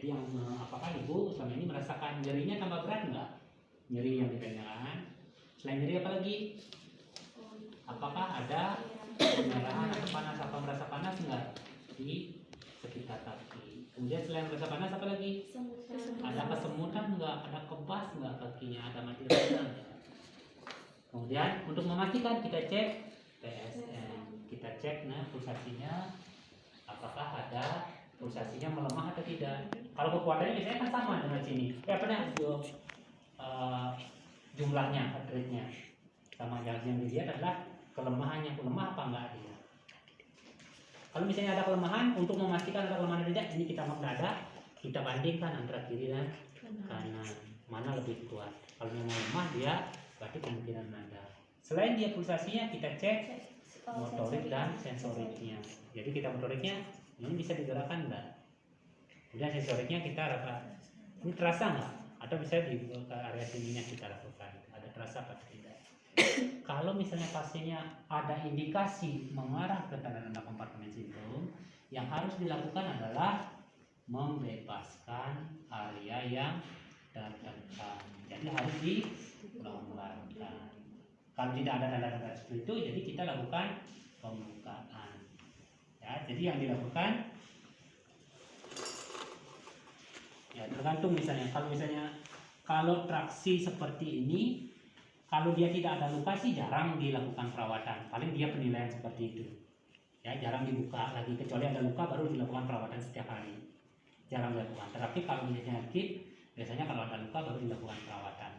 Jadi yang apakah ibu selama ini merasakan nyerinya tambah berat nggak? Nyeri yang ditanyakan. Selain nyeri apa lagi? Apakah ada kemerahan atau panas, apa merasa panas nggak di sekitar kaki? Kemudian selain merasa panas apa lagi? Ada kesemutan nggak? Ada kebas nggak kakinya? Ada mati rasa nggak? Kemudian untuk memastikan kita cek PSM, kita cek pulsasinya, apakah ada pulsasinya melemah atau tidak. Kalau kekuatannya biasanya kan sama dengan sini. Jumlahnya, heart rate-nya sama. Yang dilihat adalah kelemahannya, lemah apa enggak dia. Kalau misalnya ada kelemahan, untuk memastikan ada kelemahan atau tidak, ini kita dada, kita bandingkan antara kiri dan kanan, mana lebih kuat. Kalau memang lemah dia berarti kemungkinan ada. Selain dia pulsasinya, kita cek motorik dan sensoriknya. Jadi kita motoriknya ini bisa digerakkan enggak? Kemudian sensoriknya kita rapat. Ini terasa enggak? Atau bisa di area sininya kita lakukan. Ada terasa apa tidak? Kalau misalnya pasiennya ada indikasi mengarah ke tanda-tanda kompartemen sindrom, yang harus dilakukan adalah membebaskan area yang tertekan. Jadi harus dilonggarkan. Kalau tidak ada tanda-tanda seperti itu, jadi kita lakukan pembukaan. Ya, jadi yang dilakukan ya tergantung misalnya. Kalau traksi seperti ini, kalau dia tidak ada luka sih jarang dilakukan perawatan. Paling dia penilaian seperti itu. Ya, jarang dibuka lagi, kecuali ada luka baru dilakukan perawatan setiap hari. Jarang dilakukan. Tetapi kalau misalnya sakit, biasanya kalau ada luka baru dilakukan perawatan.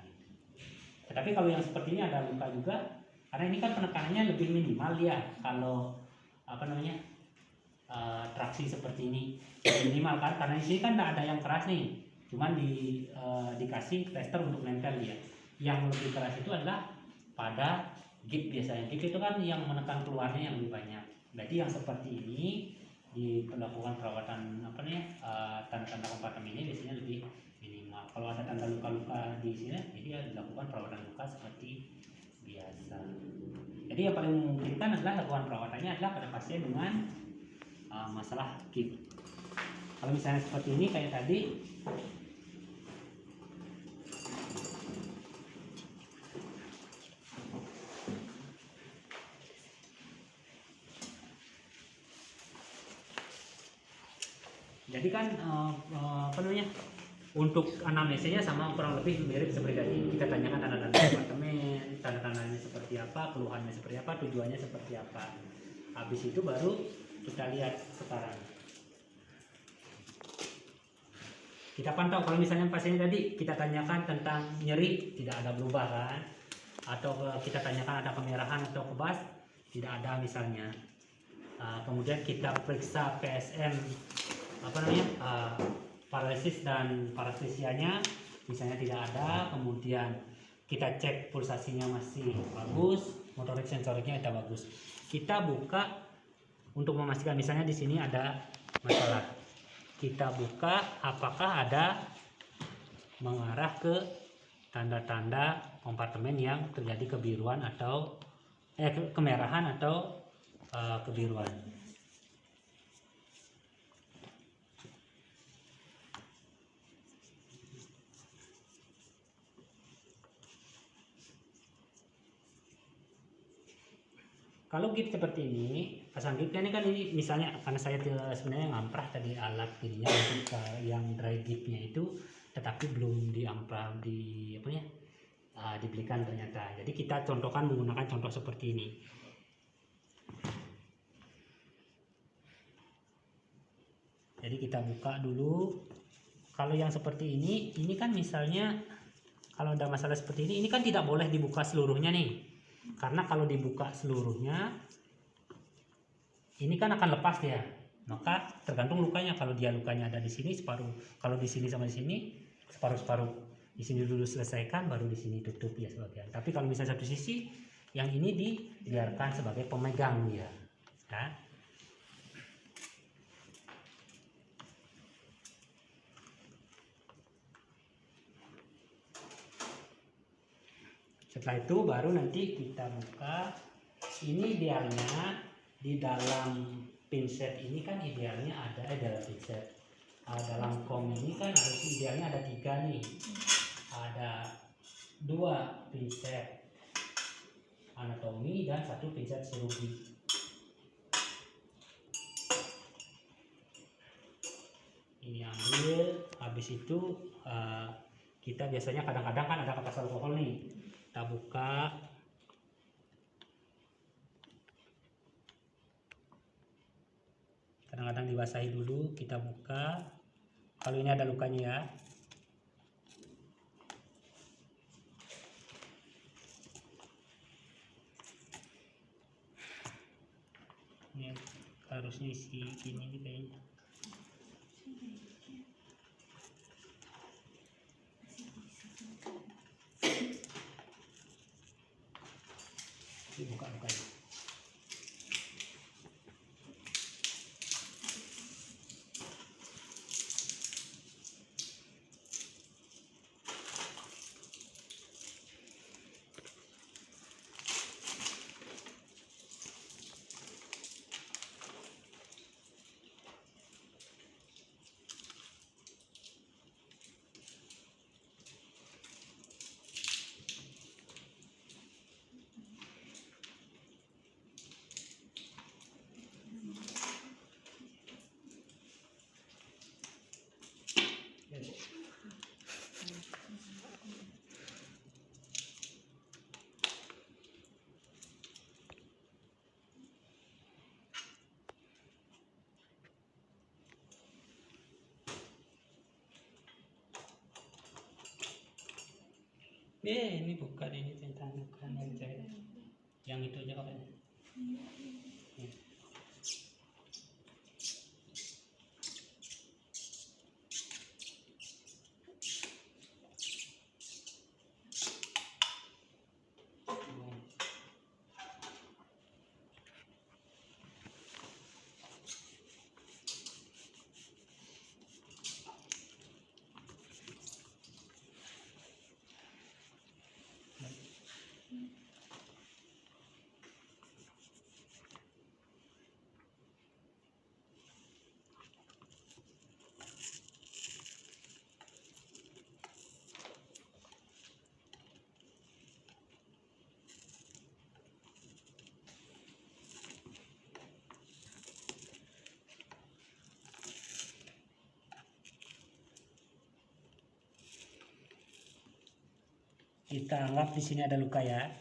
Tetapi kalau yang seperti ini ada luka juga, karena ini kan penekanannya lebih minimal ya. Kalau traksi seperti ini minimal kan, karena di sini kan tidak ada yang keras nih, cuman dikasih tester untuk nempel dia. Yang lebih keras itu adalah pada gip biasanya. Gip itu kan yang menekan keluarnya yang lebih banyak. Berarti yang seperti ini dilakukan perawatan tanda-tanda kompartemen ini biasanya lebih minimal. Kalau ada tanda luka-luka di sini, jadi dilakukan perawatan luka seperti biasa. Jadi yang paling memungkinkan adalah lakukan perawatannya adalah pada pasien dengan masalah gip. Kalau misalnya seperti ini kayak tadi, jadi kan untuk anamnesisnya sama kurang lebih mirip seperti tadi. Kita tanyakan tanda-tanda kompartemen, tanda-tandanya seperti apa, keluhannya seperti apa, tujuannya seperti apa. Habis itu baru kita lihat sekarang. Kita pantau kalau misalnya pasien tadi kita tanyakan tentang nyeri, tidak ada berubah kan? Atau kita tanyakan ada kemerahan atau kebas, tidak ada misalnya. Kemudian kita periksa PSM paralisis dan parestesianya misalnya tidak ada, kemudian kita cek pulsasinya masih bagus, motorik sensoriknya tidak bagus. Kita buka untuk memastikan misalnya di sini ada masalah. Kita buka apakah ada mengarah ke tanda-tanda kompartemen yang terjadi kebiruan atau kemerahan atau kebiruan. Kalau gip seperti ini, pasang gipnya ini kan ini misalnya karena saya sebenarnya ngamprah tadi alat ininya untuk yang dry gipnya itu, tetapi belum diamprah dibelikan ternyata. Jadi kita contohkan menggunakan contoh seperti ini. Jadi kita buka dulu. Kalau yang seperti ini kan misalnya kalau ada masalah seperti ini kan tidak boleh dibuka seluruhnya nih. Karena kalau dibuka seluruhnya ini kan akan lepas ya. Maka tergantung lukanya. Kalau dia lukanya ada di sini separuh, kalau di sini sama di sini separuh-separuh. Di sini dulu selesaikan, baru di sini tutup ya sebagian. Tapi kalau misalnya satu sisi, yang ini dibiarkan sebagai pemegang dia. Ya. Setelah itu baru nanti kita buka. Ini idealnya di dalam pinset ini kan idealnya ada dalam pinset dalam kom ini kan harus idealnya ada 3 nih, ada 2 pinset anatomi dan 1 pinset chirurgi. Ini ambil, habis itu kita biasanya kadang-kadang kan ada kertas alkohol nih, kita buka. Kadang-kadang dibasahi dulu, kita buka. Kalau ini ada lukanya ya. Ini harusnya isi gini nih kayaknya. Buka lukanya. Ini bukan, ini tentang bukan yang itu aja apa ya? Kita anggap di sini ada luka ya.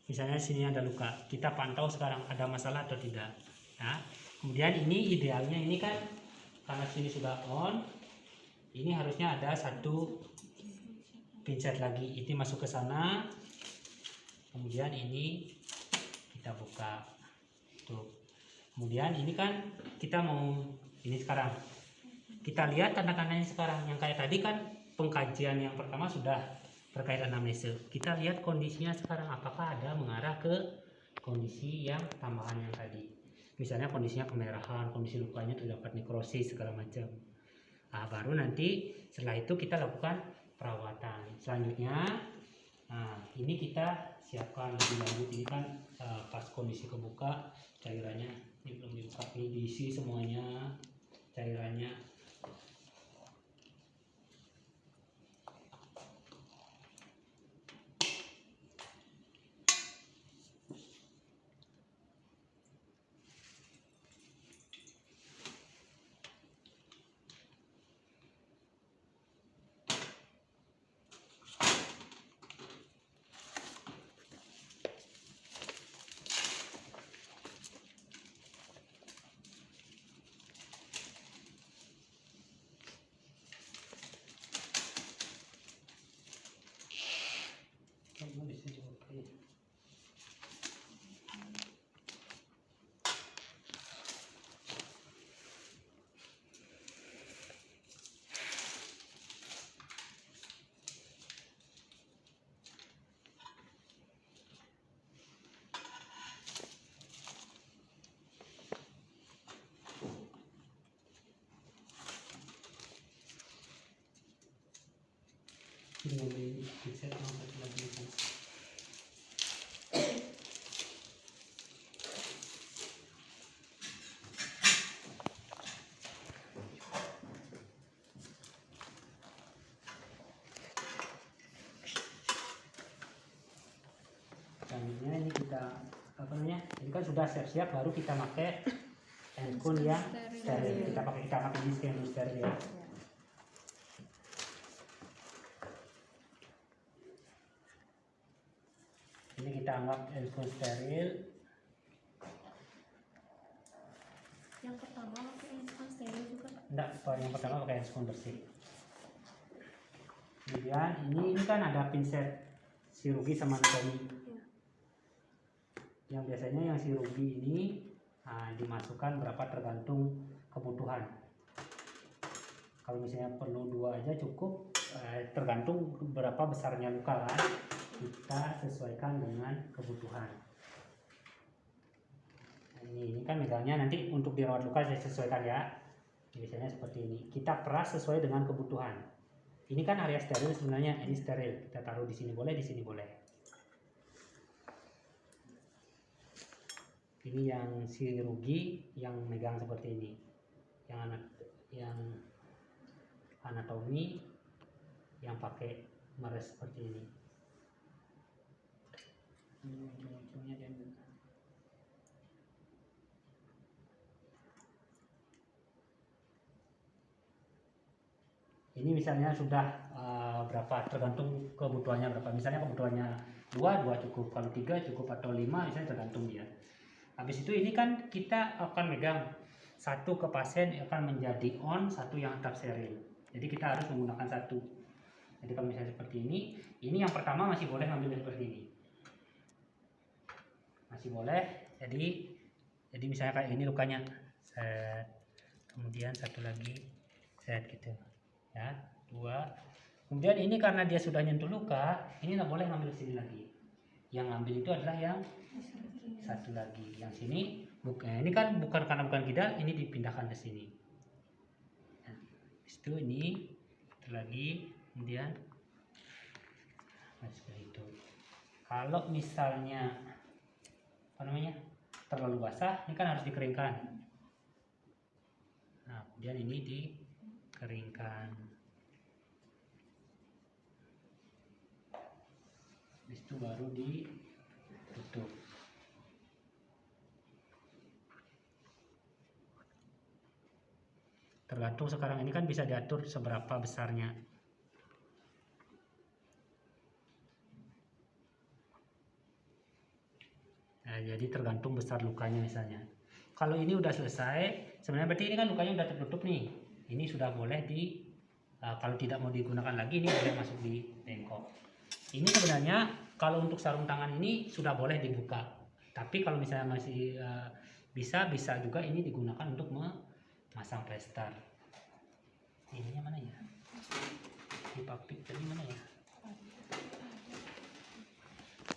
Misalnya sini ada luka, kita pantau sekarang ada masalah atau tidak. Nah, kemudian ini idealnya ini kan karena sini sudah on, ini harusnya ada 1 pinset lagi, ini masuk ke sana. Kemudian ini kita buka. Tuh. Kemudian ini kan kita mau ini sekarang. Kita lihat tanda-tandanya sekarang. Yang kayak tadi kan pengkajian yang pertama sudah terkait anamnese. Kita lihat kondisinya sekarang, apakah ada mengarah ke kondisi yang tambahan yang tadi. Misalnya kondisinya kemerahan, kondisi lukanya terdapat nekrosis segala macam. Nah, baru nanti setelah itu kita lakukan perawatan. Selanjutnya, nah ini kita siapkan lebih lanjut. Ini kan pas kondisi kebuka cairannya ini belum dibuka, ini diisi semuanya cairannya. Dengan ini bisa satu lagi. apa namanya, ini kan sudah siap-siap, baru kita pakai handphone yang steril. Kita pakai disk yang steril ya. Ini kita anggap handphone steril. Yang pertama pakai handphone steril juga. Enggak, yang pertama pakai handphone bersih. Kemudian ini kan ada pinset sirugi sama anatomi. Yang biasanya yang sirugi ini dimasukkan berapa tergantung kebutuhan. Kalau misalnya perlu 2 aja cukup, tergantung berapa besarnya luka kan, kita sesuaikan dengan kebutuhan. Nah, ini kan megangnya nanti untuk dirawat luka saya sesuaikan ya. Biasanya seperti ini, kita peras sesuai dengan kebutuhan. Ini kan area steril sebenarnya, ini steril, kita taruh di sini boleh, di sini boleh. Ini yang sirugi yang megang seperti ini, yang anatomi yang pakai meres seperti ini. Ini ujung-ujungnya diambil. Ini misalnya sudah berapa, tergantung kebutuhannya berapa. Misalnya kebutuhannya 2 cukup, kalau 3 cukup atau 5 misalnya, tergantung dia. Habis itu ini kan kita akan megang satu ke pasien akan menjadi on, satu yang tetap steril. Jadi kita harus menggunakan satu. Jadi kalau misalnya seperti ini yang pertama masih boleh ngambil seperti ini. Masih boleh. Jadi misalnya kayak ini lukanya. Set. Kemudian satu lagi set gitu. Ya, 2. Kemudian ini karena dia sudah nyentuh luka, ini nggak boleh ngambil sini lagi. Yang ngambil itu adalah yang satu lagi. Yang sini ini kan bukan karena bukan kidal, ini dipindahkan ke sini. Nah, itu ini lagi, kemudian seperti itu. Kalau misalnya apa namanya terlalu basah, ini kan harus dikeringkan. Nah, kemudian ini dikeringkan. Habis itu baru ditutup. Tergantung sekarang ini kan bisa diatur seberapa besarnya. Nah, jadi tergantung besar lukanya misalnya. Kalau ini udah selesai, sebenarnya berarti ini kan lukanya udah tertutup nih. Ini sudah boleh kalau tidak mau digunakan lagi, ini boleh masuk di bengkok. Ini sebenarnya kalau untuk sarung tangan ini sudah boleh dibuka. Tapi kalau misalnya masih bisa juga ini digunakan untuk memasang plester. Ininya mana ya? Di papik tadi mana ya?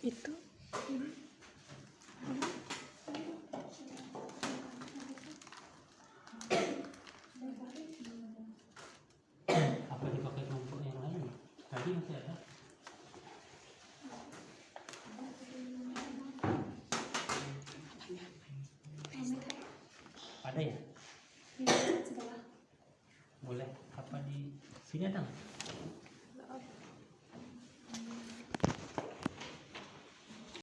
Itu. Apa dipakai kelompok yang lain? Tadi masih ada. Ada ya? Boleh. Apa di sini ada nggak?